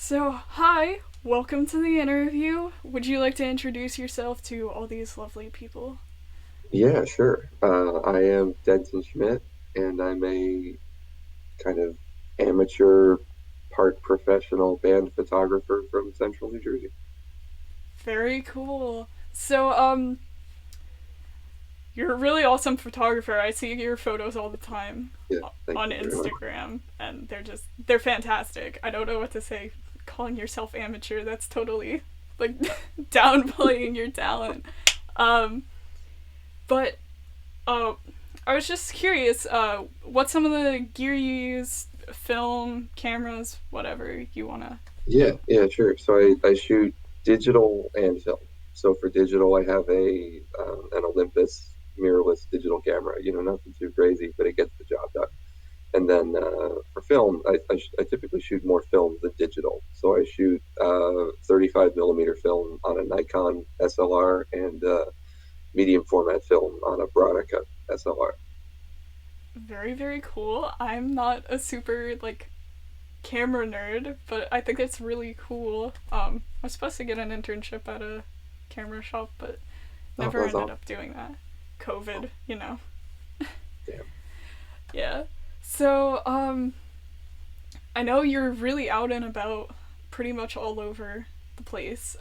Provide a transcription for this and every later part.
So, hi, welcome to the interview. Would you like to introduce yourself to all these lovely people? Yeah, sure. I am Denton Schmidt, and I'm a kind of amateur, part professional band photographer from Central New Jersey. Very cool. So, you're a really awesome photographer. I see your photos all the time Yeah, thank on you very much. Instagram, and they're fantastic. I don't know what to say. Calling yourself amateur, that's totally, like, downplaying your talent. Um, but, uh, I was just curious, what some of the gear you use, film, cameras, whatever you wanna. Yeah, sure. So I shoot digital and film. So for digital, I have a an Olympus mirrorless digital camera. Nothing too crazy, but it gets the job done. And then for film, I typically shoot more film than digital. So I shoot 35 millimeter film on a Nikon SLR and medium format film on a Bronica SLR. Very, very cool. I'm not a super, like, camera nerd, but I think it's really cool. I was supposed to get an internship at a camera shop, but Oh, never that's ended awesome. up doing that. COVID, you know. Damn. Yeah. So, I know you're really out and about pretty much all over the place,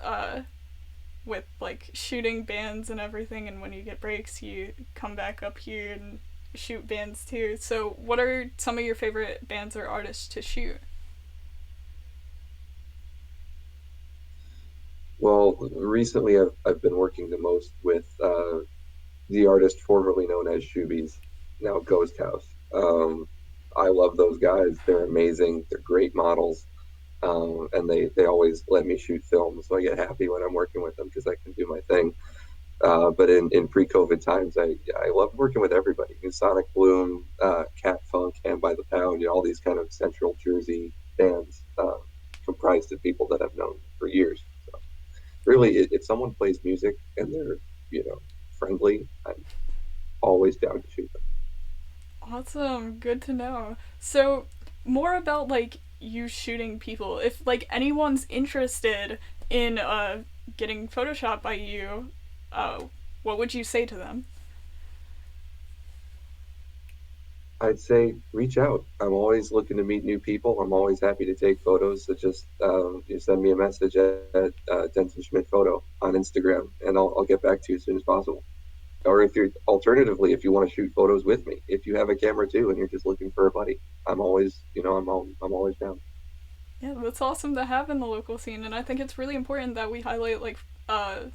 with like shooting bands and everything, and when you get breaks, you come back up here and shoot bands too. So, what are some of your favorite bands or artists to shoot? Well, recently I've been working the most with the artist formerly known as Shoebies, now Ghost House. I love those guys. They're amazing. They're great models. And they always let me shoot film, so I get happy when I'm working with them because I can do my thing. But in pre-COVID times, I loved working with everybody. Sonic Bloom, Cat Funk, and by the Pound, all these kind of Central Jersey bands comprised of people that I've known for years. So really, if someone plays music and they're friendly, I'm always down to shoot them. Awesome, good to know. So, more about like you shooting people. If like anyone's interested in getting photoshopped by you, uh what would you say to them? I'd say reach out. I'm always looking to meet new people. I'm always happy to take photos. So just you send me a message at Denton Schmidt Photo on Instagram, and I'll get back to you as soon as possible. Or if you're alternatively, if you want to shoot photos with me, if you have a camera too, and you're just looking for a buddy, I'm always, I'm always down. Yeah, that's awesome to have in the local scene, and I think it's really important that we highlight like uh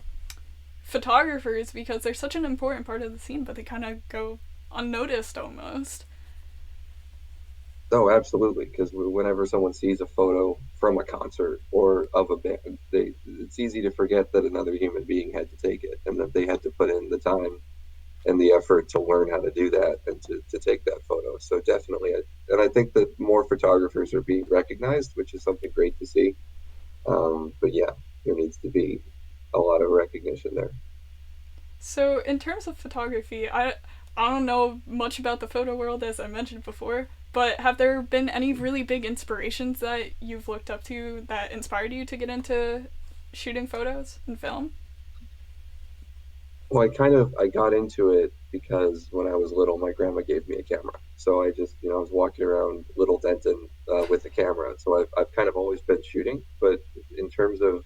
photographers because they're such an important part of the scene, but they kind of go unnoticed almost. Oh, absolutely. Because whenever someone sees a photo from a concert or of a band, it's easy to forget that another human being had to take it and that they had to put in the time and the effort to learn how to do that and to take that photo. So definitely, and I think that more photographers are being recognized, which is something great to see. But yeah, there needs to be a lot of recognition there. So, in terms of photography, I don't know much about the photo world as I mentioned before, but have there been any really big inspirations that you've looked up to that inspired you to get into shooting photos and film? Well, I got into it because when I was little, my grandma gave me a camera. So I just I was walking around Little Denton with a camera. So I've kind of always been shooting, but in terms of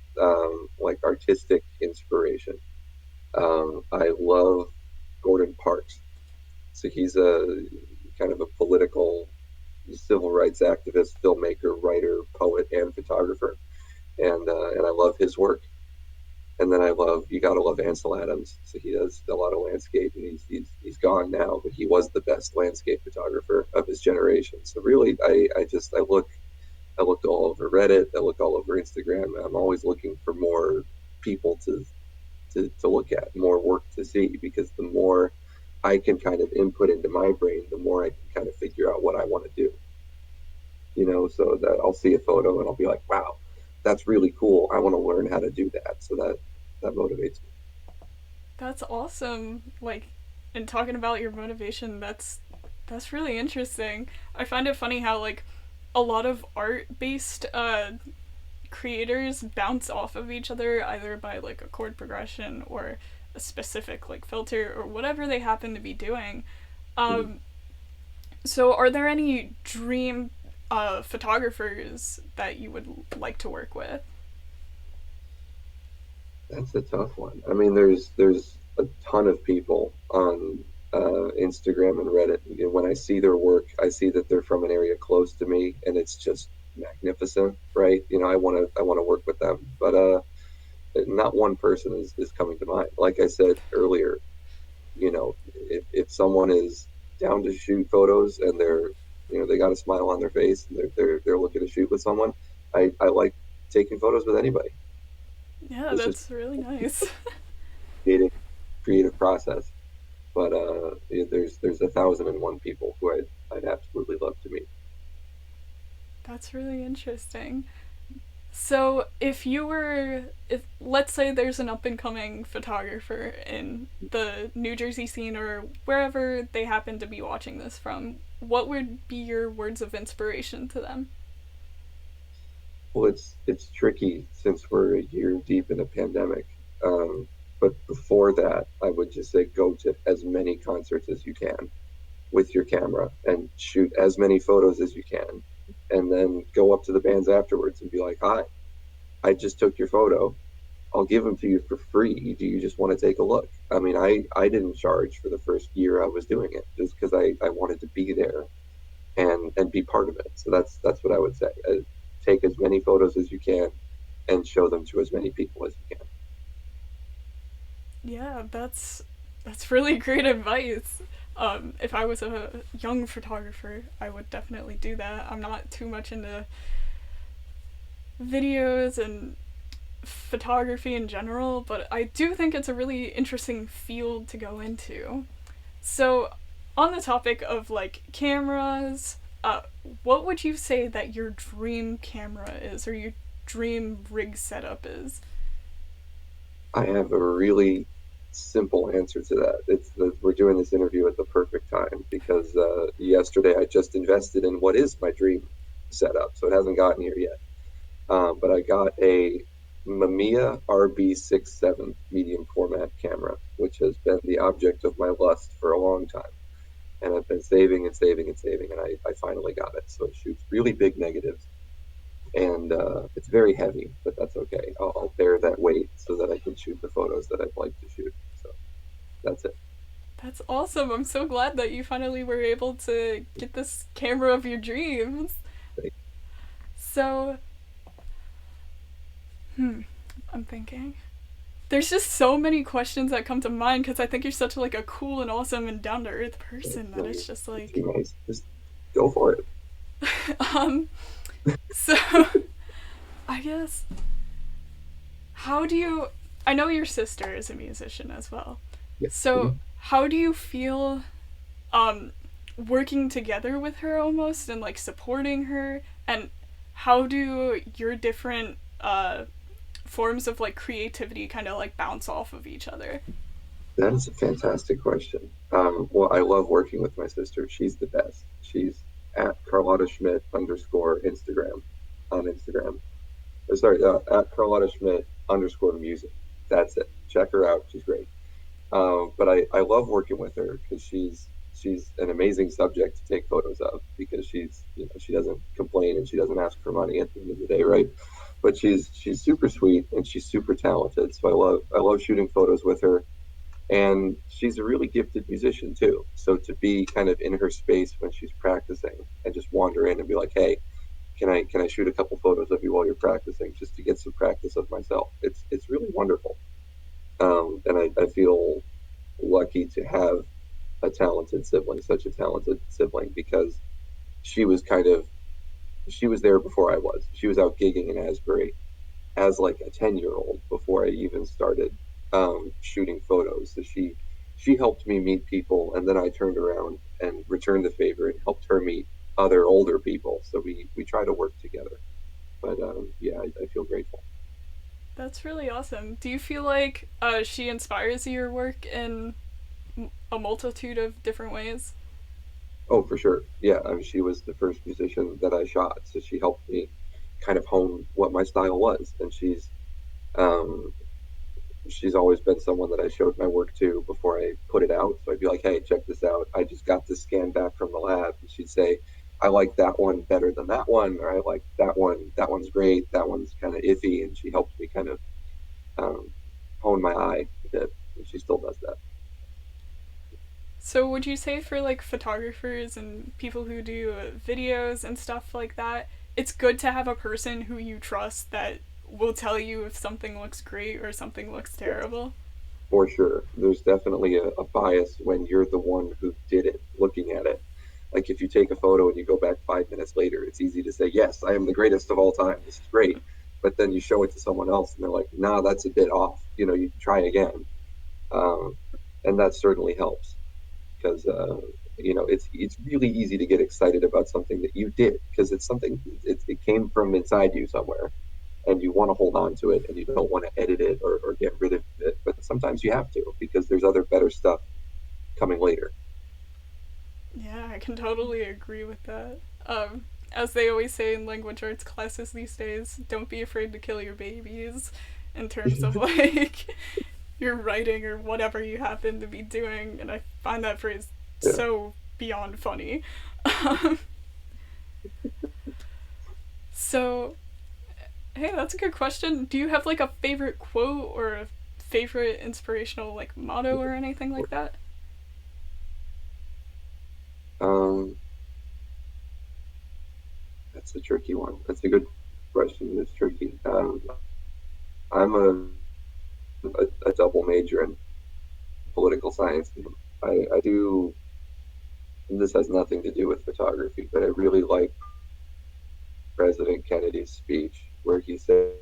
like artistic inspiration, I love Gordon Parks. So he's a kind of a political civil rights activist, filmmaker, writer, poet, and photographer, and I love his work. And then I love you gotta love Ansel Adams. So he does a lot of landscape, and he's gone now, but he was the best landscape photographer of his generation. So really, I looked all over Reddit, I look all over Instagram. I'm always looking for more people to look at, more work to see, because the more I can kind of input into my brain, the more I can kind of figure out what I want to do. So that I'll see a photo and I'll be like, wow, that's really cool. I want to learn how to do that. So that motivates me. That's awesome. Like, in talking about your motivation, that's really interesting. I find it funny how like a lot of art based creators bounce off of each other either by like a chord progression or a specific like filter or whatever they happen to be doing. Mhm. Um, so are there any dream photographers that you would like to work with? That's a tough one. I mean, there's a ton of people on Instagram and Reddit. You know, when I see their work, I see that they're from an area close to me, and it's just magnificent, right? You know, I want to work with them, but not one person is coming to mind. Like I said earlier, you know, if someone is down to shoot photos and they're, you know, they got a smile on their face and they're looking to shoot with someone, I like taking photos with anybody. Yeah, It's just that's really nice. creative creative process. But yeah, there's 1,001 people who I'd absolutely love to meet. That's really interesting. So, if you were, if let's say there's an up and coming photographer in the New Jersey scene or wherever they happen to be watching this from, what would be your words of inspiration to them? Well, it's tricky since we're a year deep in a pandemic. But before that, I would just say go to as many concerts as you can with your camera and shoot as many photos as you can, and then go up to the bands afterwards and be like, "Hi, I just took your photo. I'll give them to you for free. Do you just want to take a look?" I mean, I didn't charge for the first year I was doing it just because I wanted to be there and be part of it. So that's what I would say. Take as many photos as you can and show them to as many people as you can. Yeah, that's really great advice. If I was a young photographer, I would definitely do that. I'm not too much into videos and photography in general, but I do think it's a really interesting field to go into. So, on the topic of like cameras, what would you say that your dream camera is, or your dream rig setup is? I have a really simple answer to that. We're doing this interview at the perfect time because yesterday I just invested in what is my dream setup, so it hasn't gotten here yet. But I got a Mamiya RB67 medium format camera, which has been the object of my lust for a long time. And I've been saving and saving and saving, and I finally got it. So it shoots really big negatives, and it's very heavy, but that's okay. I'll bear that weight so that I can shoot the photos that I'd like to shoot. So that's it. That's awesome. I'm so glad that you finally were able to get this camera of your dreams. So, I'm thinking. There's just so many questions that come to mind because I think you're such like a cool and awesome and down to earth person that it's just It's like, nice. Just go for it. um, so I guess how do you? I know your sister is a musician as well. Yeah. So Mhm. how do you feel, um, working together with her almost and like supporting her, and how do your different forms of like creativity kind of like bounce off of each other? That is a fantastic question. Well, I love working with my sister. She's the best. She's at Carlotta Schmidt underscore Instagram on Instagram. Sorry, at Carlotta Schmidt underscore music. That's it. Check her out. She's great. But I love working with her because she's an amazing subject to take photos of because she's, you know, she doesn't complain and she doesn't ask for money at the end of the day, right? But she's super sweet and she's super talented. So I love shooting photos with her, and she's a really gifted musician too. So to be kind of in her space when she's practicing and just wander in and be like, "Hey, can I shoot a couple photos of you while you're practicing, just to get some practice of myself?" It's really wonderful, and I feel lucky to have a talented sibling, such a talented sibling, because she was kind of she was there before I was. She was out gigging in Asbury as like a 10-year old before I even started shooting photos. So she helped me meet people, and then I turned around and returned the favor and helped her meet other older people. So we try to work together. But yeah, I feel grateful. That's really awesome. Do you feel like she inspires your work in a multitude of different ways? Oh, for sure. Yeah, I mean, she was the first musician that I shot, so she helped me kind of hone what my style was. And um, she's always been someone that I showed my work to before I put it out. So I'd be like, hey, check this out. I just got this scan back from the lab. And she'd say, I like that one better than that one, or I like that one. That one's great. That one's kind of iffy. And she helped me kind of um, hone my eye a bit. And she still does that. So would you say for like photographers and people who do videos and stuff like that, it's good to have a person who you trust that will tell you if something looks great or something looks terrible? For sure. There's definitely a bias when you're the one who did it, looking at it. Like if you take a photo and you go back 5 minutes later, it's easy to say, yes, I am the greatest of all time. This is great. But then you show it to someone else and they're like, nah, that's a bit off. You try again. Um, and that certainly helps because, it's really easy to get excited about something that you did because it's something, it came from inside you somewhere and you want to hold on to it and you don't want to edit it or get rid of it. But sometimes you have to because there's other better stuff coming later. Yeah, I can totally agree with that. As they always say in language arts classes these days, don't be afraid to kill your babies in terms of like your writing or whatever you happen to be doing. And I find that phrase Yeah. so beyond funny. So, hey, that's a good question. Do you have like a favorite quote or a favorite inspirational like motto or anything like that? Um, that's a tricky one. That's a good question. It's tricky. I'm a double major in political science. I do, and this has nothing to do with photography, but I really like President Kennedy's speech where he said,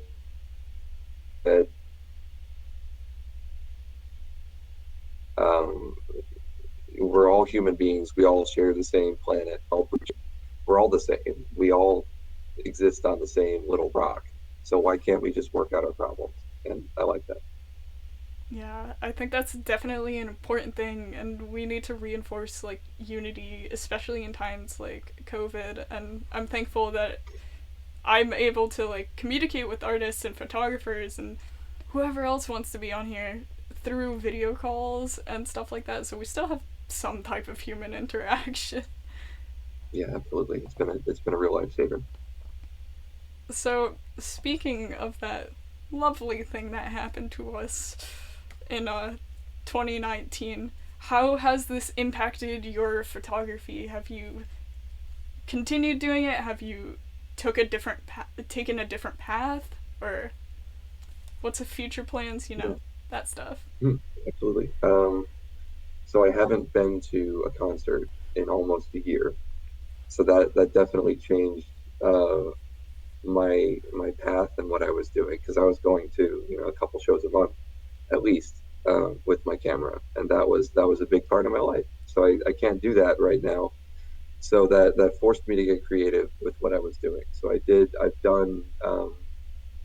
um, we're all human beings. We all share the same planet. We're all the same. We all exist on the same little rock. So why can't we just work out our problems? And I like that. Yeah, I think that's definitely an important thing, and we need to reinforce like unity, especially in times like COVID. And I'm thankful that I'm able to like communicate with artists and photographers and whoever else wants to be on here through video calls and stuff like that. So we still have some type of human interaction. Yeah, absolutely. It's been a real lifesaver. So speaking of that lovely thing that happened to us in 2019, how has this impacted your photography? Have you continued doing it? Have you taken a different path, or what's the future plans? Yeah. That stuff. Absolutely. So I haven't been to a concert in almost a year. So that definitely changed uh, my path and what I was doing because I was going to a couple shows a month at least with my camera, and that was a big part of my life. So I can't do that right now. So that forced me to get creative with what I was doing. So I've done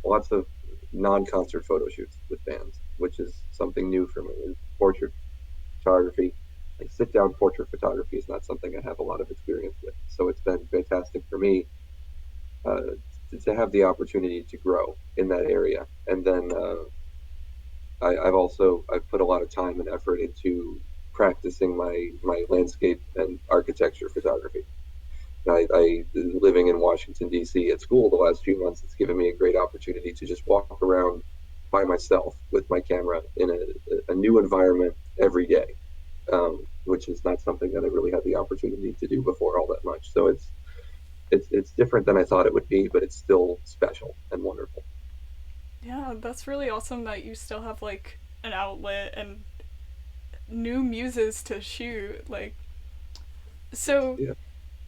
lots of non-concert photo shoots with bands, which is something new for me. Portrait photography, like sit down portrait photography, is not something I have a lot of experience with. So it's been fantastic for me to have the opportunity to grow in that area. And then I've put a lot of time and effort into practicing my landscape and architecture photography. I living in Washington D.C. at school the last few months, it's given me a great opportunity to just walk around by myself with my camera in a new environment every day, which is not something that I really had the opportunity to do before all that much. So it's different than I thought it would be, but it's still special and wonderful. Yeah, that's really awesome that you still have like an outlet and new muses to shoot. Like, so Yeah.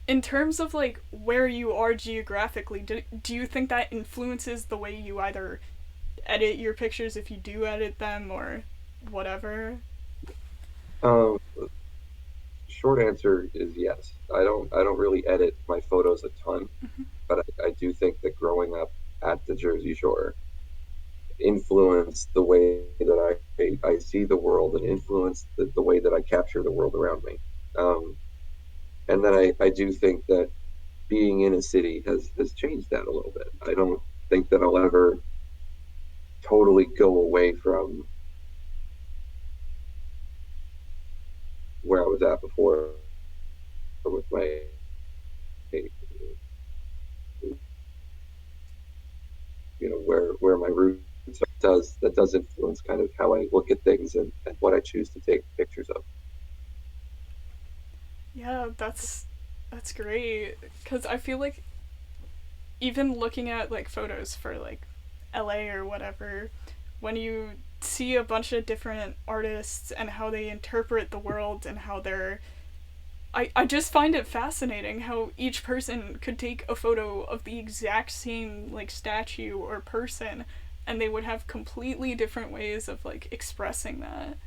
in terms of like where you are geographically, do you think that influences the way you either edit your pictures if you do edit them or whatever? Um, Short answer is yes. I don't really edit my photos a ton, but I do think that growing up at the Jersey Shore influenced the way that I see the world and influenced the way that I capture the world around me. Um, and then I do think that being in a city has changed that a little bit. I don't think that I'll ever totally go away from where I was at before with my, where my roots does influence kind of how I look at things and what I choose to take pictures of. Yeah, that's great. Cause I feel like even looking at like photos for like LA or whatever, when you see a bunch of different artists and how they interpret the world and how they're I just find it fascinating how each person could take a photo of the exact same like statue or person and they would have completely different ways of like expressing that.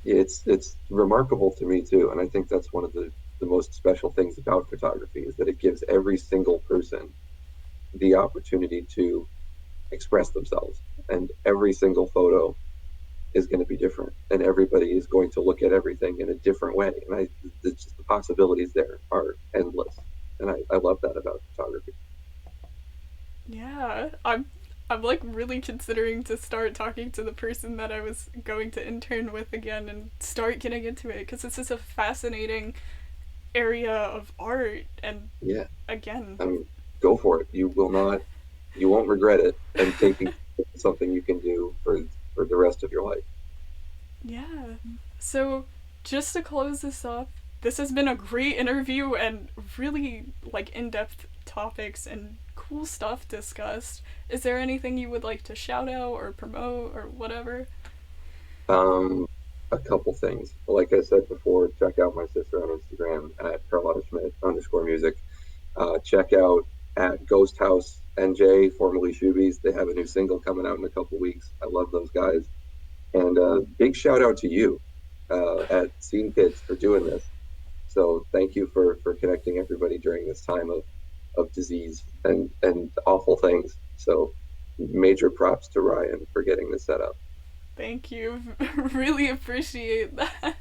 It's remarkable to me too, and I think that's one of the most special things about photography is that it gives every single person the opportunity to express themselves, and every single photo is going to be different, and everybody is going to look at everything in a different way. And it's just the possibilities there are endless, and I love that about photography. Yeah, I'm like really considering to start talking to the person that I was going to intern with again and start getting into it because this is a fascinating area of art and Yeah, again, I mean, go for it. You won't regret it, and taking something you can do for the rest of your life. yeah. So, just to close this up, this has been a great interview and really like in-depth topics and cool stuff discussed. Is there anything you would like to shout out or promote or whatever? Um, a couple things. Like I said before, check out my sister on Instagram at 𝗗𝗘𝗡𝗦_music. Check out at 𝗗𝗘𝗡𝗧𝗢𝗡_NJ, formerly Shoebies. They have a new single coming out in a couple weeks. I love those guys. And big shout out to you at Scene Kids for doing this. So thank you for connecting everybody during this time of disease and awful things. So major props to Ryan for getting this set up. Thank you. Really appreciate that.